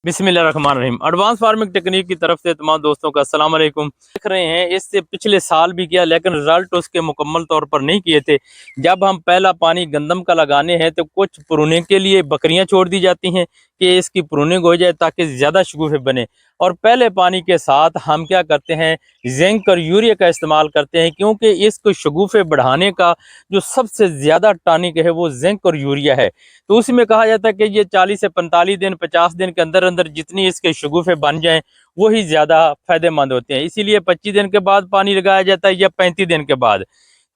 बिस्मिल्लाहिर्रहमानिर्रहीम। Advance farming technique की तरफ से तमाम दोस्तों का अस्सलाम वालेकुम। देख रहे हैं इससे पिछले साल भी किया लेकिन रिजल्ट उसके मुकम्मल तौर पर नहीं किए थे। जब हम पहला पानी गंदम का लगाने हैं तो कुछ प्रूनिंग के लिए बकरियां छोड़ दी जाती हैं कि इसकी प्रूनिंग हो जाए ताकि ज़्यादा शगुफे बने। और पहले पानी के साथ हम क्या करते हैं, जिंक और यूरिया का इस्तेमाल करते हैं, क्योंकि इसको शगुफे बढ़ाने का जो सबसे ज़्यादा टॉनिक है वो जिंक और यूरिया है। तो उसमें कहा जाता है कि ये 40 से 45 दिन 50 दिन के अंदर अंदर जितनी इसके शगुफे बन जाएं वही ज़्यादा फायदेमंद होते हैं। इसीलिए 25 दिन के बाद पानी लगाया जाता है या 35 दिन के बाद।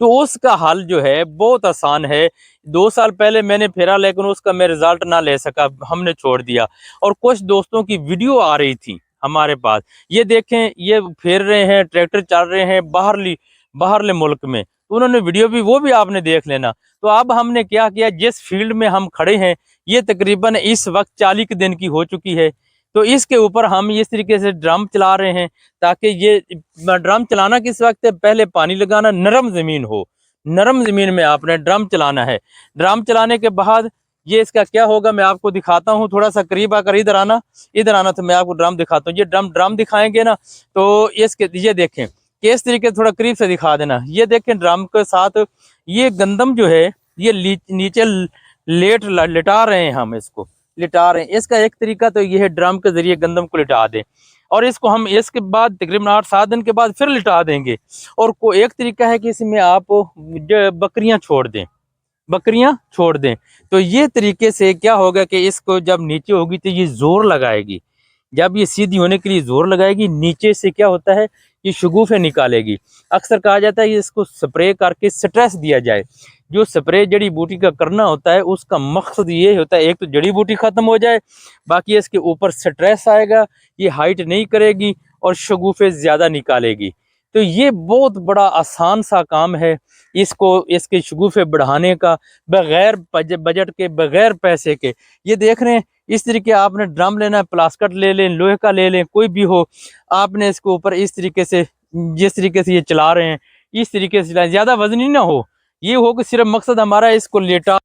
तो उसका हल जो है बहुत आसान है। 2 साल पहले मैंने फेरा लेकिन उसका मैं रिजल्ट ना ले सका, हमने छोड़ दिया। और कुछ दोस्तों की वीडियो आ रही थी हमारे पास, ये देखें ये फेर रहे हैं, ट्रैक्टर चल रहे हैं बाहरले मुल्क में, तो उन्होंने वीडियो भी वो भी आपने देख लेना। तो अब हमने क्या किया, जिस फील्ड में हम खड़े हैं ये तकरीबन इस वक्त 40 दिन की हो चुकी है। तो इसके ऊपर हम इस तरीके से ड्रम चला रहे हैं ताकि ये ड्रम चलाना किस वक्त है, पहले पानी लगाना नरम ज़मीन हो, नरम ज़मीन में आपने ड्रम चलाना है। ड्रम चलाने के बाद ये इसका क्या होगा मैं आपको दिखाता हूँ। थोड़ा सा करीब आकर इधर आना तो मैं आपको ड्रम दिखाता हूँ। ये ड्रम दिखाएंगे ना तो इसके ये देखें कि इस तरीके थोड़ा करीब से दिखा देना। ये देखें ड्रम के साथ ये गंदम जो है ये नीचे लिटा रहे हैं, हम इसको लिटा रहे हैं। इसका एक तरीका तो ये है ड्रम के जरिए गंदम को लिटा दें और इसको हम इसके बाद तकरीबन 8-7 दिन के बाद फिर लिटा देंगे। और एक तरीका है कि इसमें आप बकरियां छोड़ दें। तो ये तरीके से क्या होगा कि इसको जब नीचे होगी तो ये जोर लगाएगी, जब ये सीधी होने के लिए जोर लगाएगी नीचे से क्या होता है ये शगुफे निकालेगी। अक्सर कहा जाता है कि इसको स्प्रे करके स्ट्रेस दिया जाए। जो स्प्रे जड़ी बूटी का करना होता है उसका मकसद ये होता है एक तो जड़ी बूटी खत्म हो जाए, बाकी इसके ऊपर स्ट्रेस आएगा, ये हाइट नहीं करेगी और शगुफे ज़्यादा निकालेगी। तो ये बहुत बड़ा आसान सा काम है इसको इसके शगुफे बढ़ाने का, बगैर बजट के, बगैर पैसे के। ये देख रहे हैं इस तरीके आपने ड्रम लेना है, प्लास्टिक ले लें, लोहे का ले लें, कोई भी हो, आपने इसके ऊपर इस तरीके से जिस तरीके से ये चला रहे हैं इस तरीके से चलाएं, ज़्यादा वजनी ना हो, ये हो कि सिर्फ मकसद हमारा इसको लेटा